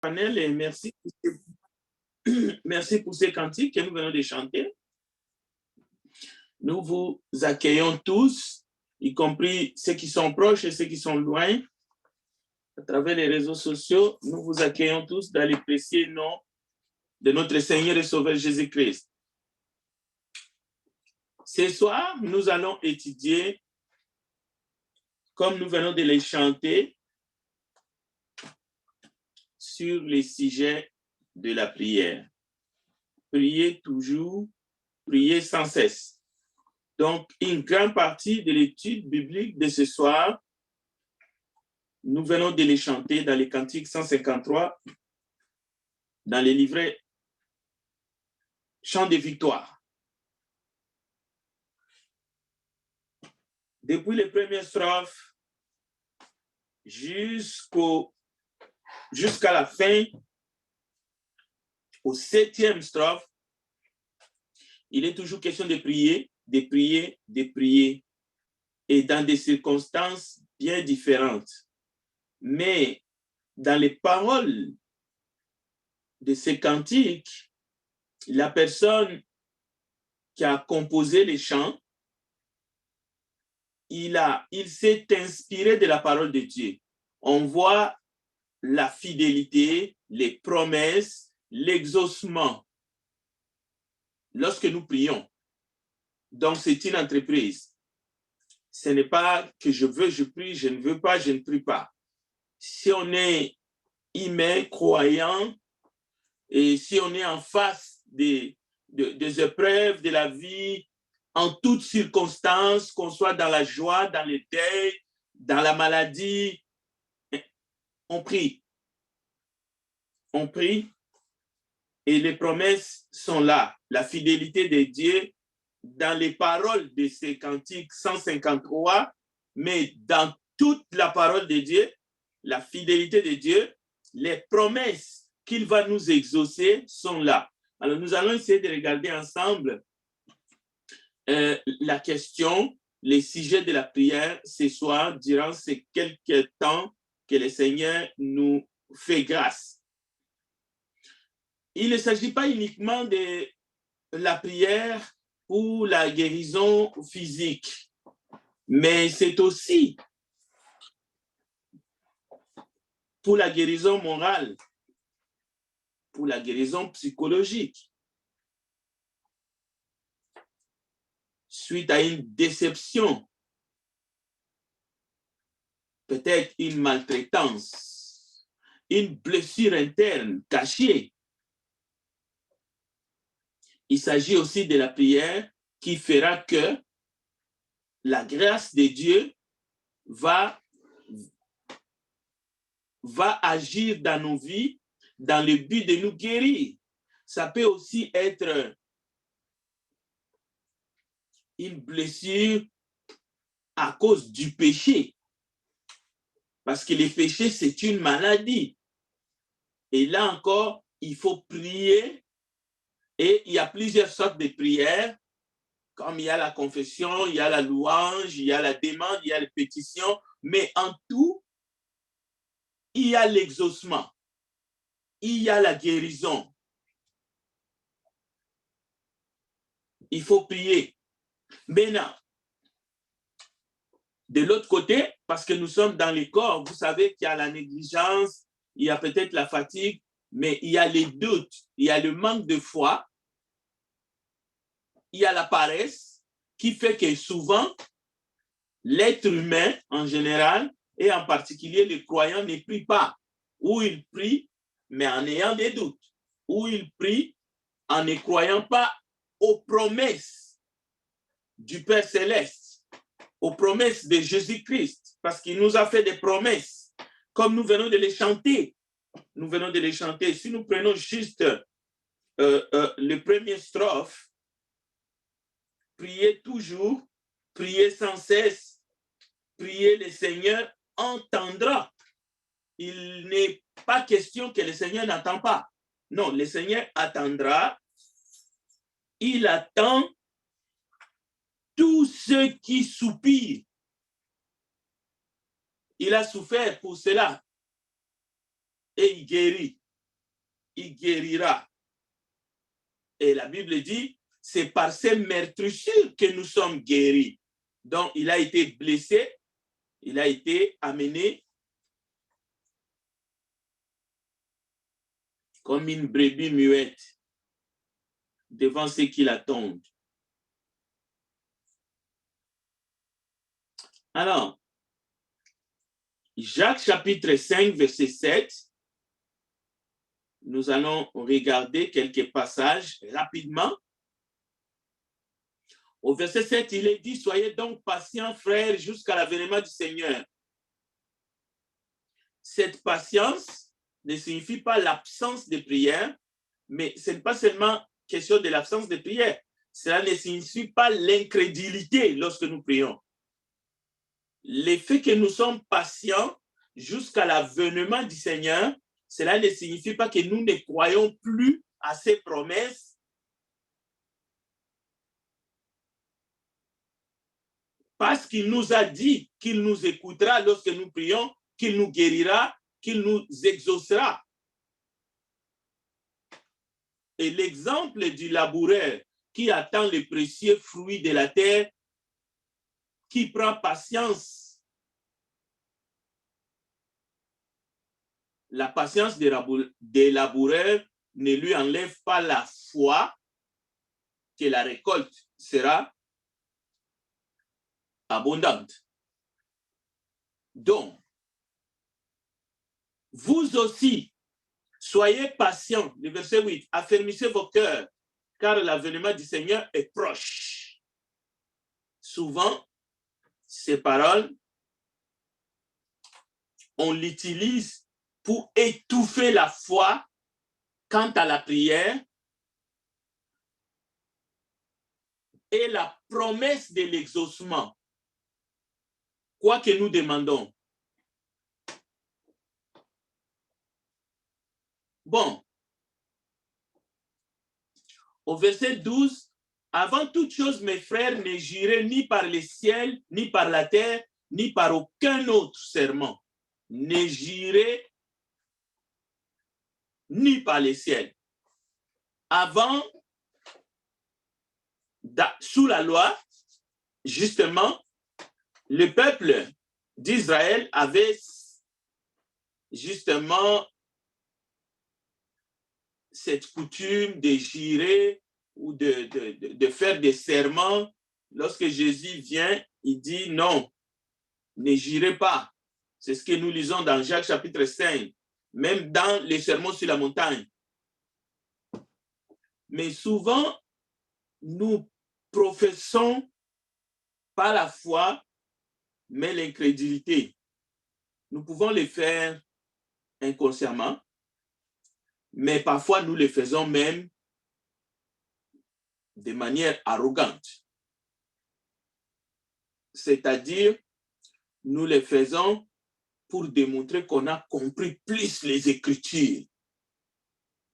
Panel et merci pour ces cantiques que nous venons de chanter. Nous vous accueillons tous, y compris ceux qui sont proches et ceux qui sont loin. À travers les réseaux sociaux, nous vous accueillons tous dans le précieux nom de notre Seigneur et Sauveur Jésus-Christ. Ce soir, nous allons étudier, comme nous venons de les chanter, sur les sujets de la prière. Priez toujours, priez sans cesse. Donc, une grande partie de l'étude biblique de ce soir, nous venons de les chanter dans les cantiques 153, dans les livrets Chants de victoire. Depuis les premières strophes jusqu'à la fin, au 7e strophe, il est toujours question de prier, de prier, de prier, et dans des circonstances bien différentes. Mais dans les paroles de ces cantiques, la personne qui a composé les chants, il s'est inspiré de la parole de Dieu. On voit la fidélité, les promesses, l'exaucement lorsque nous prions. Donc, c'est une entreprise. Ce n'est pas que je veux, je prie, je ne veux pas, je ne prie pas. Si on est humain, croyant, et si on est en face des épreuves de la vie, en toutes circonstances, qu'on soit dans la joie, dans le deuil, dans la maladie, on prie. On prie et les promesses sont là. La fidélité de Dieu dans les paroles de ces cantiques 153, mais dans toute la parole de Dieu, la fidélité de Dieu, les promesses qu'il va nous exaucer sont là. Alors, nous allons essayer de regarder ensemble la question, les sujets de la prière ce soir, durant ces quelques temps que le Seigneur nous fait grâce. Il ne s'agit pas uniquement de la prière pour la guérison physique, mais c'est aussi pour la guérison morale, pour la guérison psychologique. Suite à une déception, peut-être une maltraitance, une blessure interne cachée. Il s'agit aussi de la prière qui fera que la grâce de Dieu va agir dans nos vies dans le but de nous guérir. Ça peut aussi être une blessure à cause du péché. Parce que le péché, c'est une maladie. Et là encore, il faut prier. Et il y a plusieurs sortes de prières. Comme il y a la confession, il y a la louange, il y a la demande, il y a la pétition. Mais en tout, il y a l'exaucement. Il y a la guérison. Il faut prier. Maintenant, de l'autre côté, parce que nous sommes dans les corps, vous savez qu'il y a la négligence, il y a peut-être la fatigue, mais il y a les doutes, il y a le manque de foi, il y a la paresse qui fait que souvent, l'être humain en général, et en particulier les croyants, ne prient pas. Ou ils prient, mais en ayant des doutes. Ou ils prient en ne croyant pas aux promesses du Père Céleste, aux promesses de Jésus-Christ, parce qu'il nous a fait des promesses, comme nous venons de les chanter. Nous venons de les chanter. Si nous prenons juste le premier strophe, priez toujours, priez sans cesse, priez, le Seigneur entendra. Il n'est pas question que le Seigneur n'attend pas. Non, le Seigneur attendra. Il attend tous ceux qui soupirent. Il a souffert pour cela et il guérit. il guérira. Et la Bible dit, c'est par ces meurtrissures que nous sommes guéris. Donc, il a été blessé, il a été amené comme une brebis muette devant ceux qui l'attendent. Alors, Jacques chapitre 5, verset 7, nous allons regarder quelques passages rapidement. Au verset 7, il est dit, soyez donc patients, frères, jusqu'à l'avènement du Seigneur. Cette patience ne signifie pas l'absence de prière, mais ce n'est pas seulement question de l'absence de prière. Cela ne signifie pas l'incrédulité lorsque nous prions. Le fait que nous sommes patients jusqu'à l'avènement du Seigneur, cela ne signifie pas que nous ne croyons plus à ses promesses. Parce qu'il nous a dit qu'il nous écoutera lorsque nous prions, qu'il nous guérira, qu'il nous exaucera. Et l'exemple du laboureur qui attend les précieux fruits de la terre, qui prend patience. La patience des laboureurs ne lui enlève pas la foi que la récolte sera abondante. Donc, vous aussi, soyez patients. Le verset 8, affermissez vos cœurs, car l'avènement du Seigneur est proche. Souvent, ces paroles, on l'utilise pour étouffer la foi quant à la prière et la promesse de l'exaucement. Quoi que nous demandons. Bon. Au verset 12, avant toute chose, mes frères, ne jurez ni par le ciel, ni par la terre, ni par aucun autre serment. Ne jurez ni par le ciel. Avant, sous la loi, justement, le peuple d'Israël avait justement cette coutume de jurer ou de faire des serments. Lorsque Jésus vient, il dit non, ne jurez pas. C'est ce que nous lisons dans Jacques chapitre 5, même dans les sermons sur la montagne. Mais souvent, nous professons pas la foi, mais l'incrédulité. Nous pouvons le faire inconsciemment, mais parfois nous le faisons même de manière arrogante. C'est-à-dire, nous le faisons pour démontrer qu'on a compris plus les Écritures.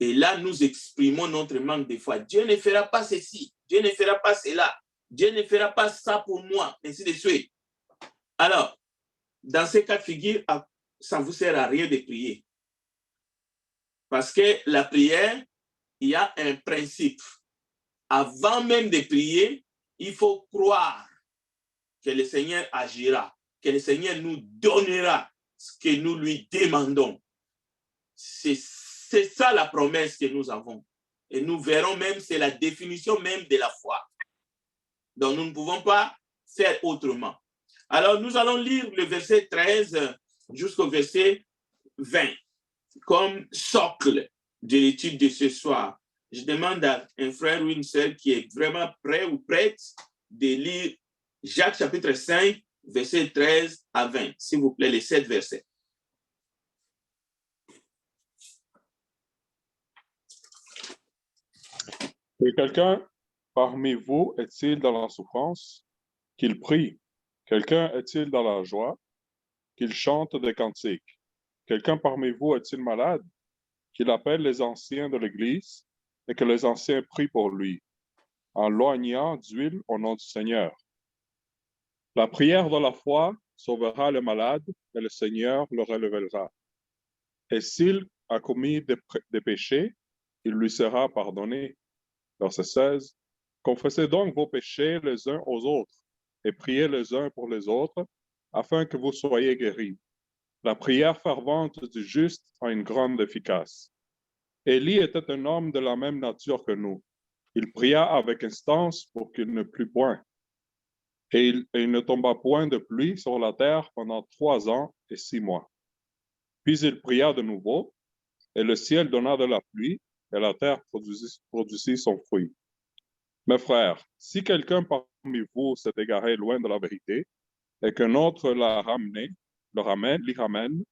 Et là, nous exprimons notre manque de foi. Dieu ne fera pas ceci, Dieu ne fera pas cela, Dieu ne fera pas ça pour moi, ainsi de suite. Alors, dans ces cas de figure, ça ne vous sert à rien de prier. Parce que la prière, il y a un principe. Avant même de prier, il faut croire que le Seigneur agira, que le Seigneur nous donnera ce que nous lui demandons. C'est ça la promesse que nous avons. Et nous verrons même, c'est la définition même de la foi. Donc nous ne pouvons pas faire autrement. Alors nous allons lire le verset 13 jusqu'au verset 20 comme socle de l'étude de ce soir. Je demande à un frère ou une sœur qui est vraiment prêt ou prête de lire Jacques chapitre 5, verset 13 à 20. S'il vous plaît, les 7 versets. Et quelqu'un parmi vous est-il dans la souffrance? Qu'il prie. Quelqu'un est-il dans la joie? Qu'il chante des cantiques. Quelqu'un parmi vous est-il malade? Qu'il appelle les anciens de l'Église et que les anciens prient pour lui, en loignant d'huile au nom du Seigneur. La prière de la foi sauvera le malade et le Seigneur le relèvera. Et s'il a commis des péchés, il lui sera pardonné. Verset 16. Confessez donc vos péchés les uns aux autres et priez les uns pour les autres afin que vous soyez guéris. La prière fervente du juste a une grande efficace. Élie était un homme de la même nature que nous. Il pria avec instance pour qu'il ne plût point. Et il ne tomba point de pluie sur la terre pendant 3 ans et 6 mois. Puis il pria de nouveau, et le ciel donna de la pluie, et la terre produisit son fruit. Mes frères, si quelqu'un parmi vous s'est égaré loin de la vérité, et qu'un autre l'y ramène,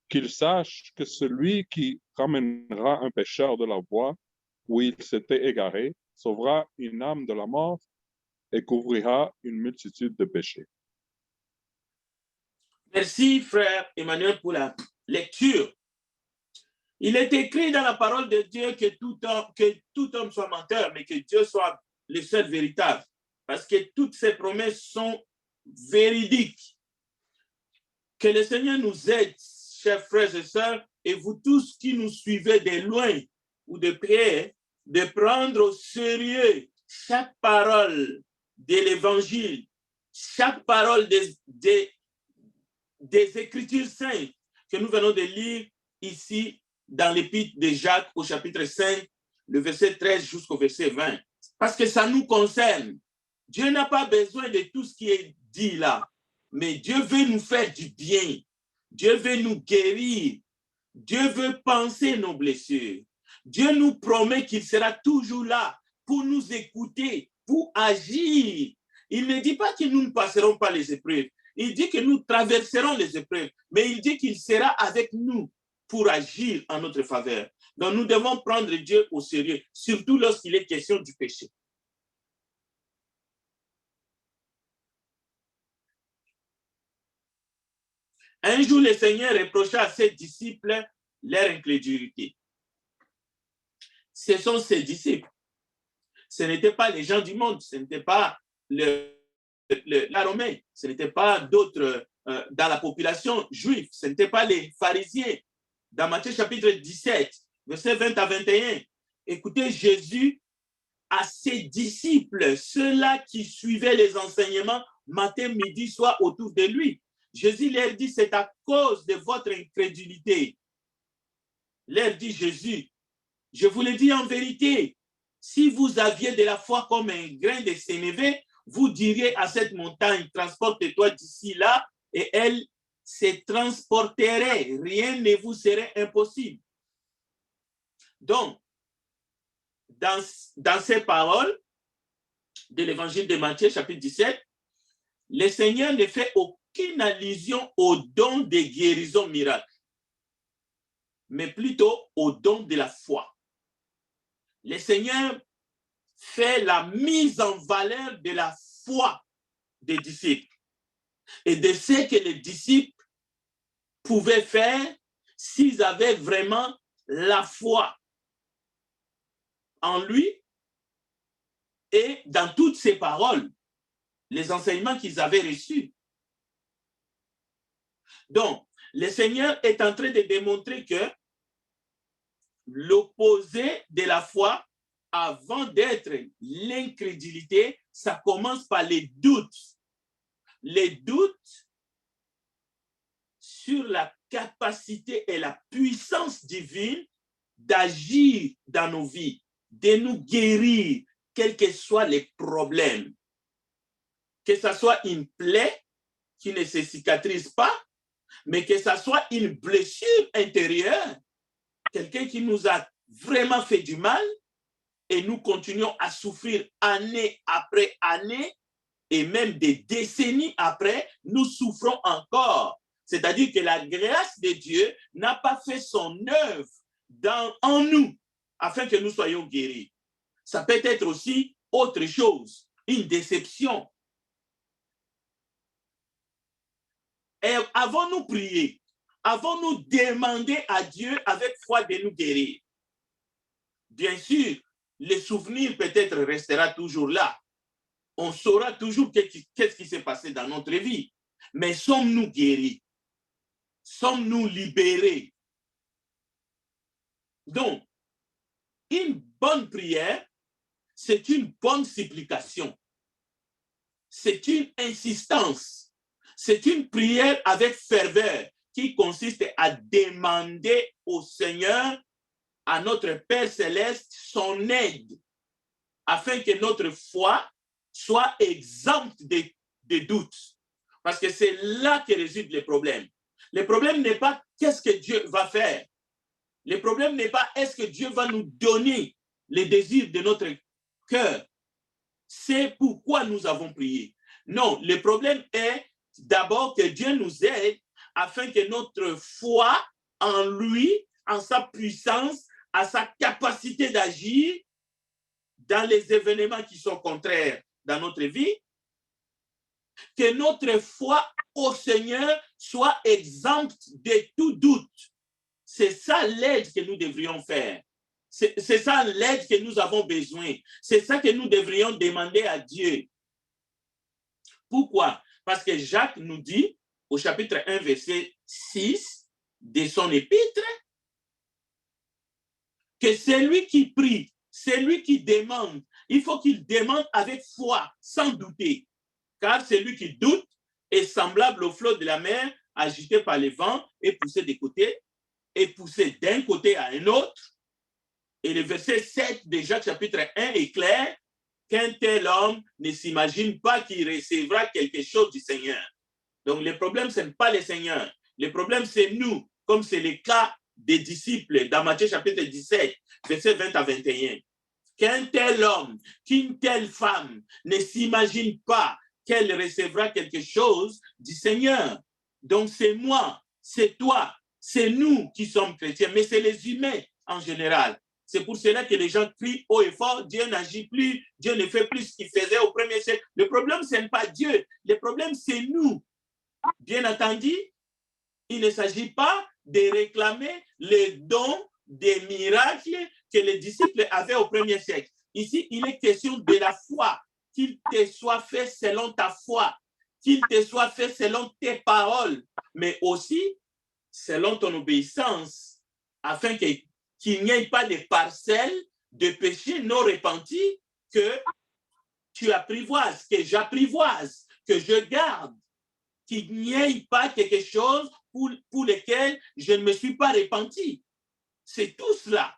qu'il sache que celui qui ramènera un pécheur de la voie où il s'était égaré sauvera une âme de la mort et couvrira une multitude de péchés. Merci, frère Emmanuel, pour la lecture. Il est écrit dans la parole de Dieu que tout homme soit menteur, mais que Dieu soit le seul véritable. Parce que toutes ces promesses sont véridiques. Que le Seigneur nous aide, chers frères et sœurs, et vous tous qui nous suivez de loin ou de près, de prendre au sérieux chaque parole de l'Évangile, chaque parole des Écritures saintes que nous venons de lire ici dans l'épître de Jacques au chapitre 5, le verset 13 jusqu'au verset 20. Parce que ça nous concerne. Dieu n'a pas besoin de tout ce qui est dit là, mais Dieu veut nous faire du bien. Dieu veut nous guérir. Dieu veut penser nos blessures. Dieu nous promet qu'il sera toujours là pour nous écouter, pour agir. Il ne dit pas que nous ne passerons pas les épreuves. Il dit que nous traverserons les épreuves, mais il dit qu'il sera avec nous pour agir en notre faveur. Donc nous devons prendre Dieu au sérieux, surtout lorsqu'il est question du péché. Un jour, le Seigneur reprocha à ses disciples leur incrédulité. Ce sont ses disciples. Ce n'étaient pas les gens du monde, ce n'était pas la Romaine, ce n'était pas d'autres dans la population juive, ce n'était pas les pharisiens. Dans Matthieu chapitre 17, versets 20 à 21, écoutez, Jésus à ses disciples, ceux-là qui suivaient les enseignements matin, midi, soir autour de lui. Jésus leur dit, c'est à cause de votre incrédulité. Leur dit Jésus, je vous le dis en vérité, si vous aviez de la foi comme un grain de sénévé, vous diriez à cette montagne, transporte-toi d'ici là, et elle se transporterait. Rien ne vous serait impossible. Donc, dans ces paroles de l'évangile de Matthieu, chapitre 17, le Seigneur ne fait aucune allusion au don de guérison miracle, mais plutôt au don de la foi. Le Seigneur fait la mise en valeur de la foi des disciples et de ce que les disciples pouvaient faire s'ils avaient vraiment la foi en lui et dans toutes ses paroles, les enseignements qu'ils avaient reçus. Donc, le Seigneur est en train de démontrer que l'opposé de la foi, avant d'être l'incrédulité, ça commence par les doutes. Les doutes sur la capacité et la puissance divine d'agir dans nos vies, de nous guérir, quels que soient les problèmes. Que ce soit une plaie qui ne se cicatrise pas, mais que ce soit une blessure intérieure, quelqu'un qui nous a vraiment fait du mal et nous continuons à souffrir année après année et même des décennies après, nous souffrons encore. C'est-à-dire que la grâce de Dieu n'a pas fait son œuvre en nous afin que nous soyons guéris. Ça peut être aussi autre chose, une déception. Et avons-nous prié? Avons-nous demandé à Dieu avec foi de nous guérir? Bien sûr, le souvenir peut-être restera toujours là. On saura toujours qu'est-ce qui s'est passé dans notre vie. Mais sommes-nous guéris? Sommes-nous libérés? Donc, une bonne prière, c'est une bonne supplication. C'est une insistance. C'est une prière avec ferveur qui consiste à demander au Seigneur, à notre Père céleste, son aide afin que notre foi soit exempte de doutes. Parce que c'est là que résident les problèmes. Le problème n'est pas qu'est-ce que Dieu va faire. Le problème n'est pas est-ce que Dieu va nous donner les désirs de notre cœur. C'est pourquoi nous avons prié. Non, le problème est d'abord que Dieu nous aide afin que notre foi en lui, en sa puissance, à sa capacité d'agir dans les événements qui sont contraires dans notre vie, que notre foi au Seigneur soit exempte de tout doute. C'est ça l'aide que nous devrions faire. C'est ça l'aide que nous avons besoin. C'est ça que nous devrions demander à Dieu. Pourquoi? Parce que Jacques nous dit au chapitre 1, verset 6 de son épître, que celui qui prie, celui qui demande, il faut qu'il demande avec foi, sans douter. Car celui qui doute est semblable au flot de la mer, agité par les vents et poussé des côtés, et poussé d'un côté à un autre. Et le verset 7 de Jacques chapitre 1 est clair, qu'un tel homme ne s'imagine pas qu'il recevra quelque chose du Seigneur. Donc le problème, ce n'est pas le Seigneur. Le problème, c'est nous, comme c'est le cas des disciples dans Matthieu chapitre 17, verset 20 à 21. Qu'un tel homme, qu'une telle femme ne s'imagine pas qu'elle recevra quelque chose du Seigneur. Donc c'est moi, c'est toi, c'est nous qui sommes chrétiens, mais c'est les humains en général. C'est pour cela que les gens crient haut et fort, Dieu n'agit plus, Dieu ne fait plus ce qu'il faisait au premier siècle. Le problème, ce n'est pas Dieu, le problème, c'est nous. Bien entendu, il ne s'agit pas de réclamer les dons des miracles que les disciples avaient au premier siècle. Ici, il est question de la foi, qu'il te soit fait selon ta foi, qu'il te soit fait selon tes paroles, mais aussi selon ton obéissance, afin qu'il n'y ait pas de parcelles de péché non repentis que tu apprivoises, que j'apprivoise, que je garde, qu'il n'y ait pas quelque chose pour lequel je ne me suis pas repenti. C'est tout cela.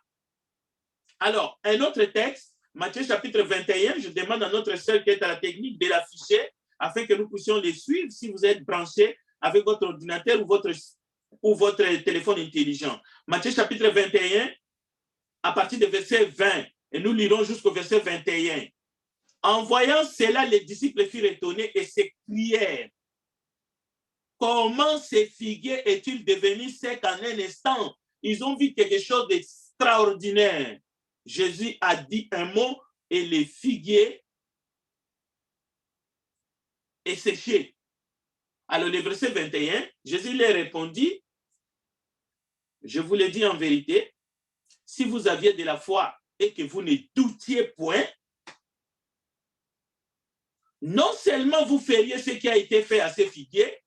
Alors, un autre texte, Matthieu chapitre 21, je demande à notre sœur qui est à la technique de l'afficher afin que nous puissions les suivre si vous êtes branchés avec votre ordinateur ou votre téléphone intelligent. Matthieu chapitre 21, à partir du verset 20, et nous lirons jusqu'au verset 21. En voyant cela, les disciples furent étonnés et s'écrièrent: comment ces figuiers est-il devenu sec en un instant? Ils ont vu quelque chose d'extraordinaire. Jésus a dit un mot et les figuiers est séché. Alors le verset 21, Jésus leur répondit: je vous le dis en vérité, si vous aviez de la foi et que vous ne doutiez point, non seulement vous feriez ce qui a été fait à ces figuiers,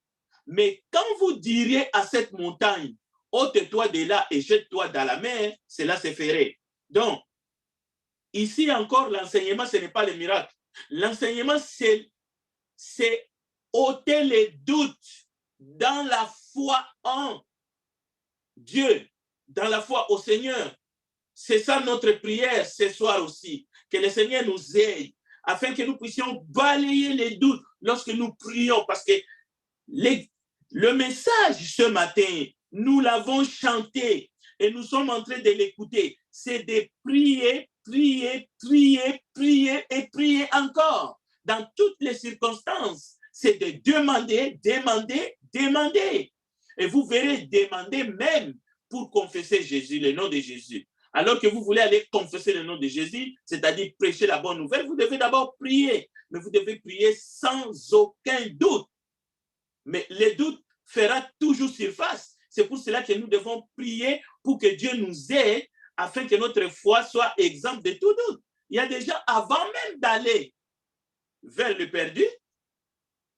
mais quand vous diriez à cette montagne, ôte-toi de là et jette-toi dans la mer, cela se ferait. Donc, ici encore, l'enseignement, ce n'est pas le miracle. L'enseignement, c'est ôter les doutes dans la foi en Dieu, dans la foi au Seigneur. C'est ça notre prière ce soir aussi, que le Seigneur nous aide, afin que nous puissions balayer les doutes lorsque nous prions, parce que le message ce matin, nous l'avons chanté et nous sommes en train de l'écouter. C'est de prier, prier, prier, prier et prier encore. Dans toutes les circonstances, c'est de demander, demander, demander. Et vous verrez demander même pour confesser Jésus, le nom de Jésus. Alors que vous voulez aller confesser le nom de Jésus, c'est-à-dire prêcher la bonne nouvelle, vous devez d'abord prier. Mais vous devez prier sans aucun doute. Mais le doute fera toujours surface. C'est pour cela que nous devons prier pour que Dieu nous aide afin que notre foi soit exempte de tout doute. Il y a déjà, avant même d'aller vers le perdu,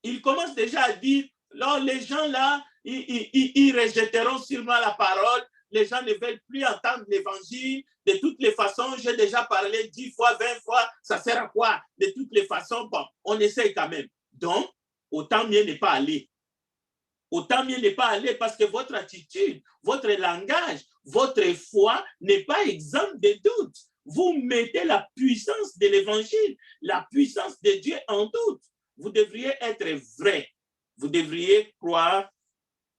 il commence déjà à dire, alors les gens là, ils rejetteront sûrement la parole, les gens ne veulent plus entendre l'évangile. De toutes les façons, j'ai déjà parlé 10 fois, 20 fois, ça sert à quoi? De toutes les façons, bon, on essaye quand même. Donc, autant mieux ne pas aller. Autant mieux ne pas aller parce que votre attitude, votre langage, votre foi n'est pas exempt de doute. Vous mettez la puissance de l'évangile, la puissance de Dieu en doute. Vous devriez être vrai. Vous devriez croire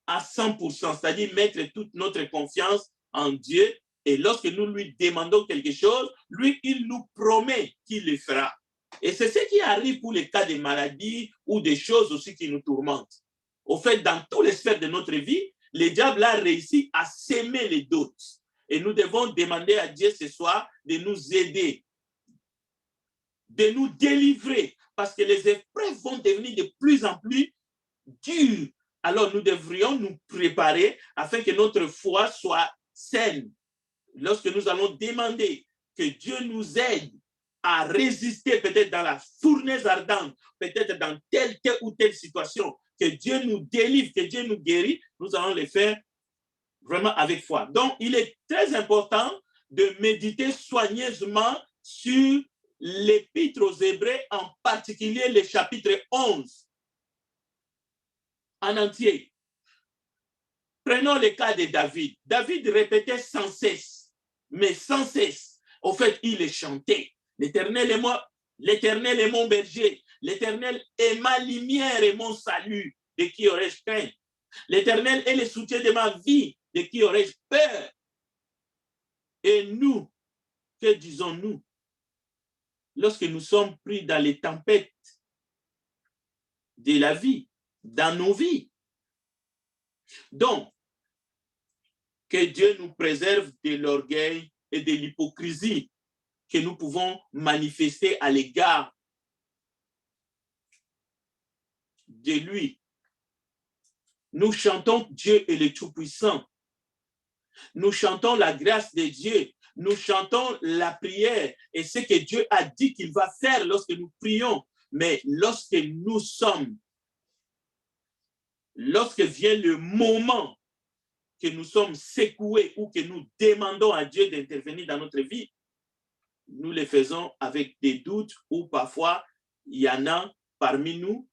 à 100%, c'est-à-dire mettre toute notre confiance en Dieu. Et lorsque nous lui demandons quelque chose, lui, il nous promet qu'il le fera. Et c'est ce qui arrive pour les cas de maladies ou des choses aussi qui nous tourmentent. Au fait, dans toutes les sphères de notre vie, le diable a réussi à s'aimer les doutes. Et nous devons demander à Dieu ce soir de nous aider, de nous délivrer, parce que les épreuves vont devenir de plus en plus dures. Alors nous devrions nous préparer afin que notre foi soit saine. Lorsque nous allons demander que Dieu nous aide à résister peut-être dans la fournaise ardente, peut-être dans telle ou telle situation, que Dieu nous délivre, que Dieu nous guérit, nous allons le faire vraiment avec foi. Donc, il est très important de méditer soigneusement sur l'Épître aux Hébreux, en particulier le chapitre 11, en entier. Prenons le cas de David. David répétait sans cesse, mais sans cesse. Au fait, il est chanté. L'Éternel est mon berger. L'Éternel est ma lumière et mon salut. De qui aurais-je craint? L'Éternel est le soutien de ma vie. De qui aurais-je peur? Et nous, que disons-nous? Lorsque nous sommes pris dans les tempêtes de la vie, dans nos vies. Donc, que Dieu nous préserve de l'orgueil et de l'hypocrisie que nous pouvons manifester à l'égard de lui. Nous chantons Dieu est le Tout-Puissant. Nous chantons la grâce de Dieu. Nous chantons la prière et ce que Dieu a dit qu'il va faire lorsque nous prions. Mais lorsque vient le moment que nous sommes secoués ou que nous demandons à Dieu d'intervenir dans notre vie, nous le faisons avec des doutes ou parfois il y en a parmi nous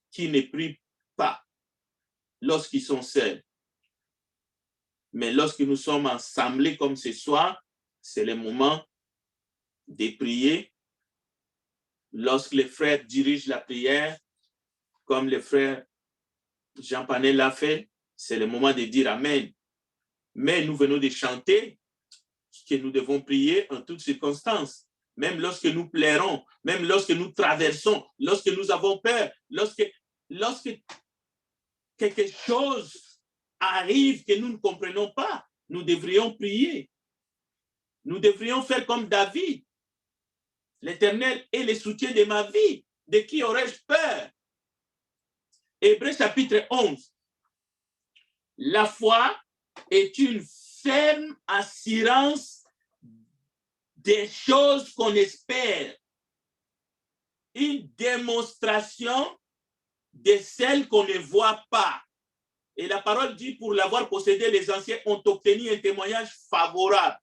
qui ne prient pas lorsqu'ils sont seuls. Mais lorsque nous sommes assemblés comme ce soir, c'est le moment de prier. Lorsque les frères dirigent la prière, comme le frère Jean Panel l'a fait, c'est le moment de dire Amen. Mais nous venons de chanter que nous devons prier en toutes circonstances. Même lorsque nous pleurons, même lorsque nous traversons, lorsque nous avons peur, lorsque quelque chose arrive que nous ne comprenons pas, nous devrions prier. Nous devrions faire comme David. L'Éternel est le soutien de ma vie. De qui aurais-je peur? Hébreux chapitre 11. La foi est une ferme assurance des choses qu'on espère. Une démonstration de celles qu'on ne voit pas. Et la parole dit, pour l'avoir possédé, les anciens ont obtenu un témoignage favorable.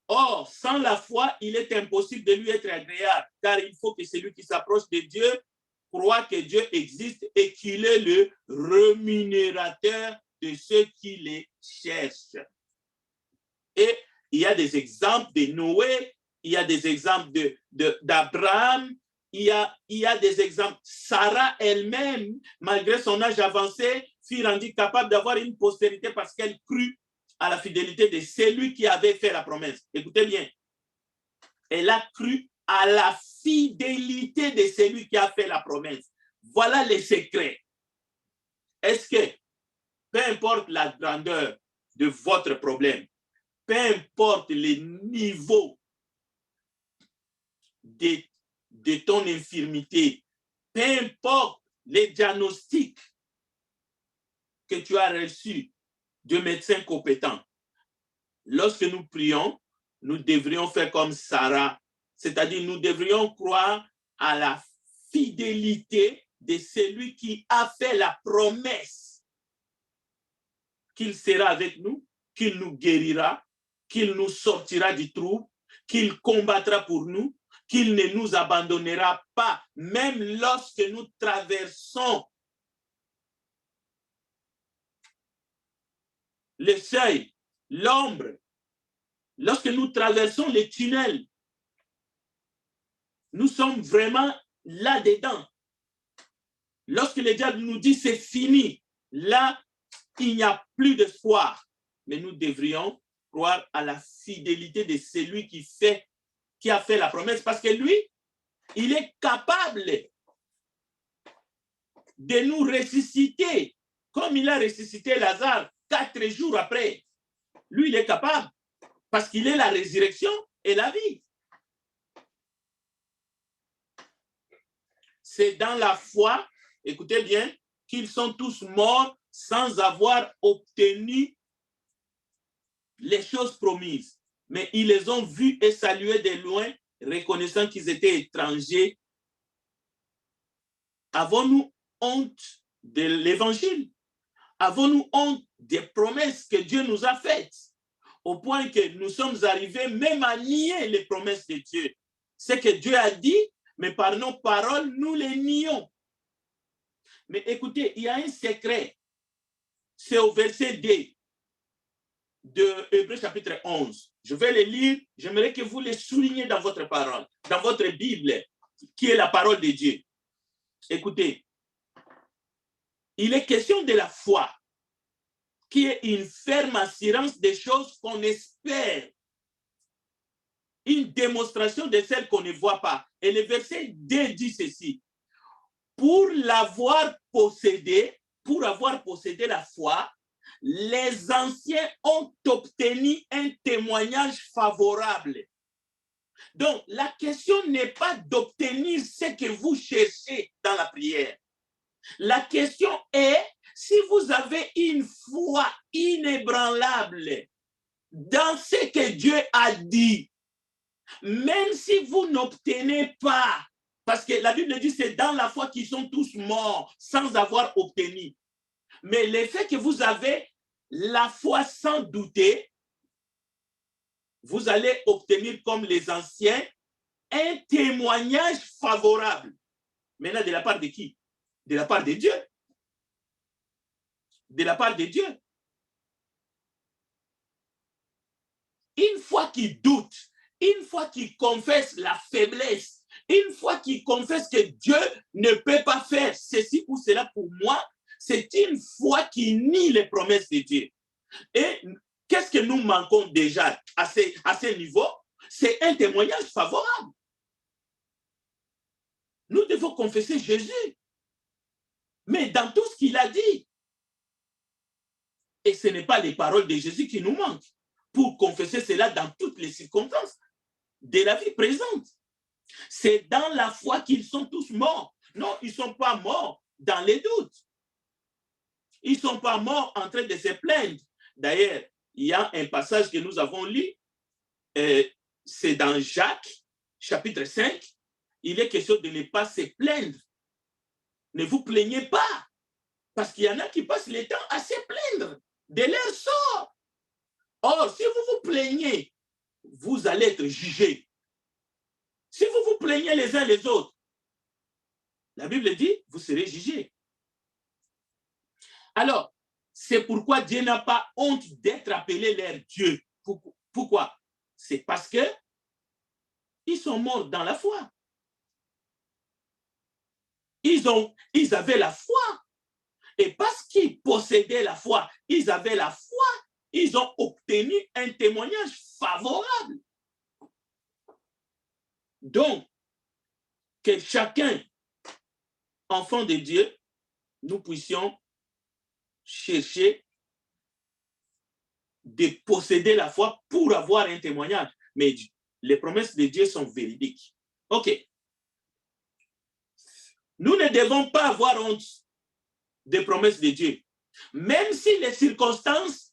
Or, sans la foi, il est impossible de lui être agréable, car il faut que celui qui s'approche de Dieu croit que Dieu existe et qu'il est le rémunérateur de ceux qui les cherchent. Et il y a des exemples de Noé, il y a des exemples d'Abraham, il y a des exemples. Sarah elle-même, malgré son âge avancé, fut rendue capable d'avoir une postérité parce qu'elle crut à la fidélité de celui qui avait fait la promesse. Écoutez bien. Elle a cru à la fidélité de celui qui a fait la promesse. Voilà les secrets. Est-ce que, peu importe la grandeur de votre problème, peu importe le niveau de ton infirmité, peu importe les diagnostics que tu as reçus de médecins compétents, lorsque nous prions, nous devrions faire comme Sarah, c'est-à-dire nous devrions croire à la fidélité de celui qui a fait la promesse qu'il sera avec nous, qu'il nous guérira, qu'il nous sortira du trouble, qu'il combattra pour nous, qu'il ne nous abandonnera pas, même lorsque nous traversons le seuil, l'ombre, lorsque nous traversons les tunnels. Nous sommes vraiment là-dedans. Lorsque le diable nous dit c'est fini, là, il n'y a plus d'espoir. Mais nous devrions croire à la fidélité de celui qui a fait la promesse, parce que lui, il est capable de nous ressusciter, comme il a ressuscité Lazare 4 jours après. Lui, il est capable, parce qu'il est la résurrection et la vie. C'est dans la foi, écoutez bien, qu'ils sont tous morts sans avoir obtenu les choses promises. Mais ils les ont vus et salués de loin, reconnaissant qu'ils étaient étrangers. Avons-nous honte de l'évangile? Avons-nous honte des promesses que Dieu nous a faites? Au point que nous sommes arrivés même à nier les promesses de Dieu. Ce que Dieu a dit, mais par nos paroles, nous les nions. Mais écoutez, il y a un secret. C'est au verset 2 de Hébreux chapitre 11. Je vais le lire. J'aimerais que vous le souligniez dans votre parole, dans votre Bible, qui est la parole de Dieu. Écoutez, il est question de la foi, qui est une ferme assurance des choses qu'on espère, une démonstration de celles qu'on ne voit pas. Et le verset 2 dit ceci: pour avoir possédé la foi, les anciens ont obtenu un témoignage favorable. Donc, la question n'est pas d'obtenir ce que vous cherchez dans la prière. La question est, si vous avez une foi inébranlable dans ce que Dieu a dit, même si vous n'obtenez pas, parce que la Bible dit c'est dans la foi qu'ils sont tous morts sans avoir obtenu. Mais le fait que vous avez la foi sans douter, vous allez obtenir comme les anciens un témoignage favorable. Maintenant, de la part de qui? De la part de Dieu. De la part de Dieu. Une fois qu'il doute, une fois qu'il confesse la faiblesse, une fois qu'il confesse que Dieu ne peut pas faire ceci ou cela pour moi, c'est une foi qui nie les promesses de Dieu. Et qu'est-ce que nous manquons déjà à ce niveau? C'est un témoignage favorable. Nous devons confesser Jésus, mais dans tout ce qu'il a dit. Et ce n'est pas les paroles de Jésus qui nous manquent pour confesser cela dans toutes les circonstances de la vie présente. C'est dans la foi qu'ils sont tous morts. Non, ils ne sont pas morts dans les doutes. Ils ne sont pas morts en train de se plaindre. D'ailleurs, il y a un passage que nous avons lu, c'est dans Jacques, chapitre 5. Il est question de ne pas se plaindre. Ne vous plaignez pas, parce qu'il y en a qui passent le temps à se plaindre de leur sort. Or, si vous vous plaignez, vous allez être jugés. Si vous vous plaignez les uns les autres, la Bible dit, vous serez jugés. Alors, c'est pourquoi Dieu n'a pas honte d'être appelé leur Dieu. Pourquoi? C'est parce que ils sont morts dans la foi. Ils avaient la foi. Et parce qu'ils possédaient la foi, ils avaient la foi, ils ont obtenu un témoignage favorable. Donc, que chacun, enfant de Dieu, nous puissions chercher de posséder la foi pour avoir un témoignage. Mais les promesses de Dieu sont véridiques. OK. Nous ne devons pas avoir honte des promesses de Dieu. Même si les circonstances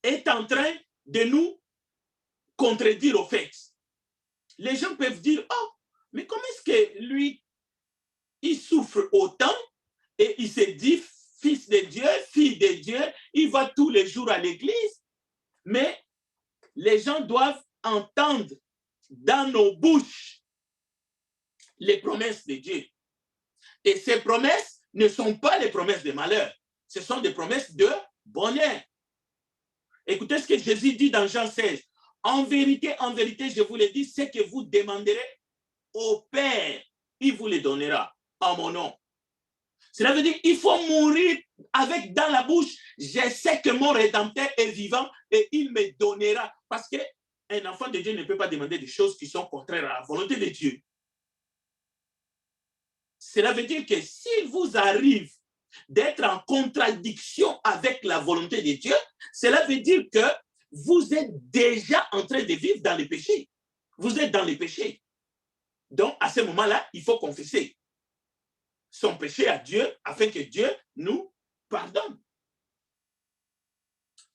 est en train de nous contredire au fait. Les gens peuvent dire, oh, mais comment est-ce que lui, il souffre autant et il se dit fils de Dieu, fille de Dieu, il va tous les jours à l'église, mais les gens doivent entendre dans nos bouches les promesses de Dieu. Et ces promesses ne sont pas les promesses de malheur, ce sont des promesses de bonheur. Écoutez ce que Jésus dit dans Jean 16. En vérité, je vous le dis, ce que vous demanderez au Père, il vous le donnera en mon nom. Cela veut dire qu'il faut mourir avec dans la bouche, je sais que mon Rédempteur est vivant et il me donnera. Parce qu'un enfant de Dieu ne peut pas demander des choses qui sont contraires à la volonté de Dieu. Cela veut dire que s'il vous arrive d'être en contradiction avec la volonté de Dieu, cela veut dire que vous êtes déjà en train de vivre dans le péché. Vous êtes dans le péché. Donc, à ce moment-là, il faut confesser son péché à Dieu afin que Dieu nous pardonne.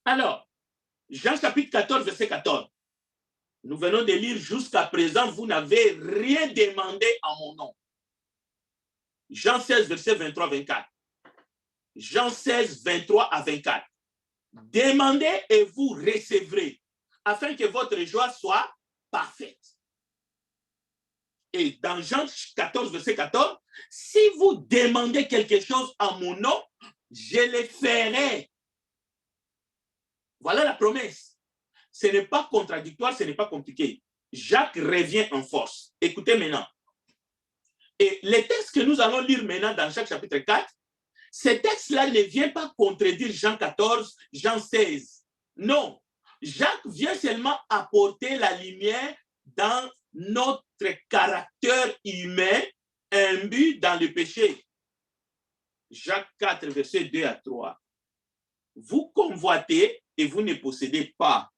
Alors, Jean chapitre 14, verset 14. Nous venons de lire jusqu'à présent, vous n'avez rien demandé en mon nom. Jean 16, verset 23-24. Jean 16, 23 à 24. Demandez et vous recevrez, afin que votre joie soit parfaite. Et dans Jean 14, verset 14, si vous demandez quelque chose en mon nom, je le ferai. Voilà la promesse. Ce n'est pas contradictoire, ce n'est pas compliqué. Jacques revient en force. Écoutez maintenant. Et les textes que nous allons lire maintenant dans Jacques chapitre 4, ces textes-là ne viennent pas contredire Jean 14, Jean 16. Non. Jacques vient seulement apporter la lumière dans notre caractère humain imbu dans le péché. Jacques 4, verset 2 à 3. Vous convoitez et vous ne possédez pas.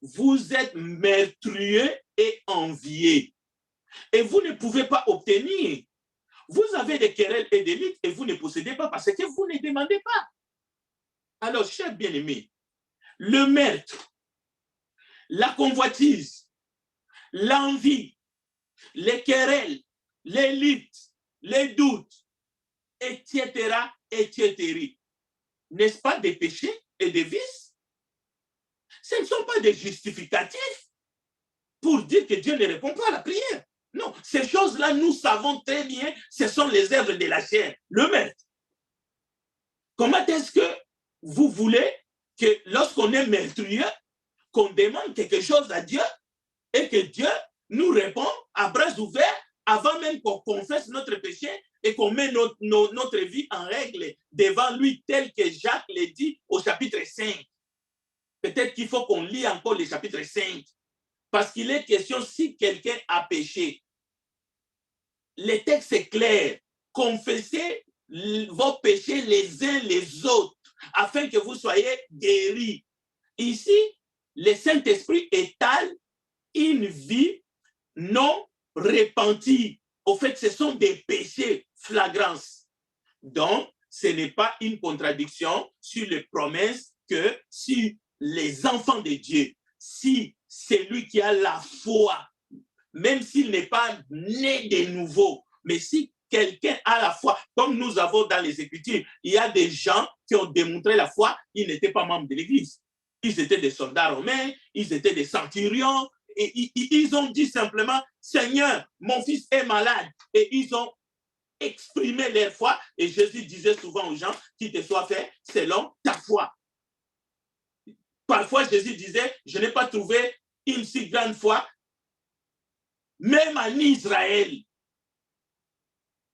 Vous êtes meurtriers et enviés. Et vous ne pouvez pas obtenir. Vous avez des querelles et des luttes et vous ne possédez pas parce que vous ne demandez pas. Alors, chers bien-aimés, le meurtre, la convoitise, l'envie, les querelles, les luttes, les doutes, etc., etc. N'est-ce pas des péchés et des vices? Ce ne sont pas des justificatifs pour dire que Dieu ne répond pas à la prière. Non, ces choses-là, nous savons très bien, ce sont les œuvres de la chair, le meurtre. Comment est-ce que vous voulez que lorsqu'on est meurtrier, qu'on demande quelque chose à Dieu et que Dieu nous répond à bras ouverts avant même qu'on confesse notre péché et qu'on met notre vie en règle devant lui, tel que Jacques l'a dit au chapitre 5. Peut-être qu'il faut qu'on lit encore le chapitre 5. Parce qu'il est question si quelqu'un a péché. Le texte est clair. Confessez vos péchés les uns les autres afin que vous soyez guéris. Ici, le Saint-Esprit étale une vie non repentie. Au fait, ce sont des péchés flagrants. Donc, ce n'est pas une contradiction sur les promesses que si les enfants de Dieu, si c'est lui qui a la foi, même s'il n'est pas né de nouveau, mais si quelqu'un a la foi, comme nous avons dans les Écritures, il y a des gens qui ont démontré la foi, ils n'étaient pas membres de l'Église. Ils étaient des soldats romains, ils étaient des centurions, et ils ont dit simplement, Seigneur, mon fils est malade. Et ils ont exprimé leur foi, et Jésus disait souvent aux gens, qu'il te soit fait selon ta foi. Parfois, Jésus disait, je n'ai pas trouvé une si grande foi, même en Israël.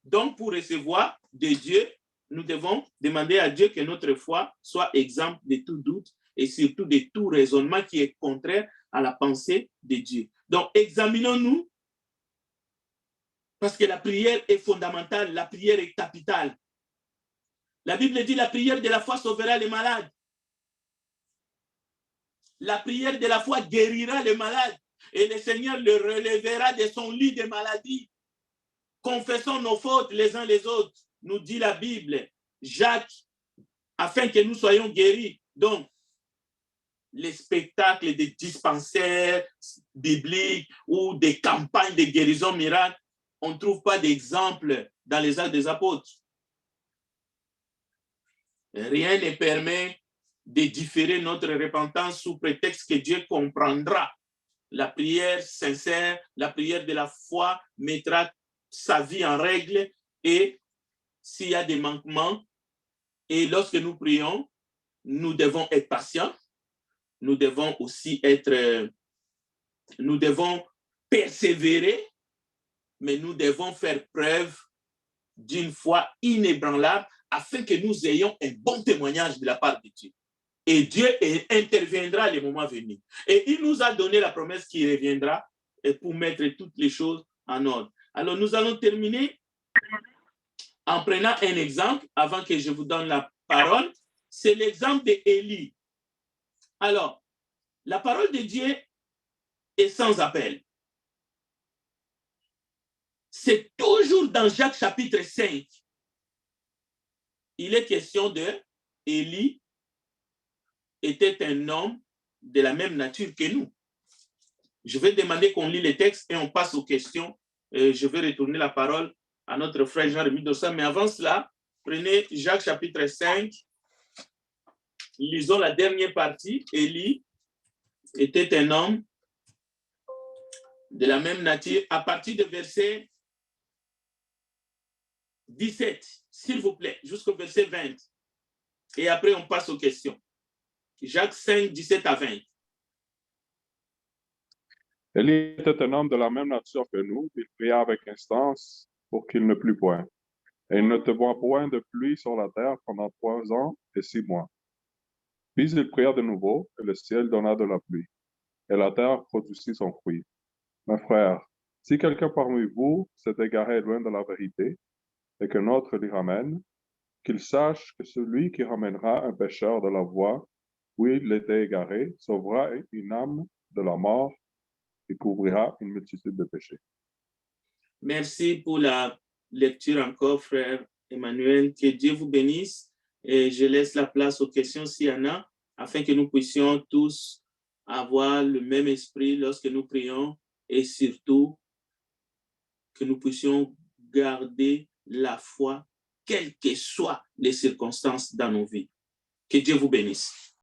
Donc, pour recevoir de Dieu, nous devons demander à Dieu que notre foi soit exempte de tout doute et surtout de tout raisonnement qui est contraire à la pensée de Dieu. Donc, examinons-nous, parce que la prière est fondamentale, la prière est capitale. La Bible dit, la prière de la foi sauvera les malades. La prière de la foi guérira les malades et le Seigneur le relèvera de son lit de maladie. Confessons nos fautes les uns les autres, nous dit la Bible. Jacques, afin que nous soyons guéris. Donc, les spectacles des dispensaires bibliques ou des campagnes de guérison miracle, on ne trouve pas d'exemple dans les Actes des Apôtres. Rien ne permet de différer notre repentance sous prétexte que Dieu comprendra. La prière sincère, la prière de la foi mettra sa vie en règle et s'il y a des manquements, et lorsque nous prions, nous devons être patients, nous devons aussi nous devons persévérer, mais nous devons faire preuve d'une foi inébranlable afin que nous ayons un bon témoignage de la part de Dieu. Et Dieu interviendra les moments venus. Et il nous a donné la promesse qu'il reviendra pour mettre toutes les choses en ordre. Alors, nous allons terminer en prenant un exemple avant que je vous donne la parole. C'est l'exemple d'Élie. Alors, la parole de Dieu est sans appel. C'est toujours dans Jacques chapitre 5. Il est question de Élie était un homme de la même nature que nous. Je vais demander qu'on lit les textes et on passe aux questions. Je vais retourner la parole à notre frère Jean-Rémy Dossa. Mais avant cela, prenez Jacques chapitre 5. Lisons la dernière partie. Élie était un homme de la même nature à partir de verset 17, s'il vous plaît, jusqu'au verset 20. Et après, on passe aux questions. Jacques 5, 17 à 20. Élie était un homme de la même nature que nous. Il pria avec instance pour qu'il ne plût point. Et il ne devait point de pluie sur la terre pendant 3 ans et 6 mois. Puis il pria de nouveau, et le ciel donna de la pluie, et la terre produisit son fruit. Mes frères, si quelqu'un parmi vous s'est égaré loin de la vérité, et qu'un autre l'y ramène, qu'il sache que celui qui ramènera un pécheur de la voie où il était égaré sauvera une âme de la mort et couvrira une multitude de péchés. Merci pour la lecture encore, frère Emmanuel. Que Dieu vous bénisse. Et je laisse la place aux questions s'il y en a, afin que nous puissions tous avoir le même esprit lorsque nous prions et surtout que nous puissions garder la foi, quelles que soient les circonstances dans nos vies. Que Dieu vous bénisse.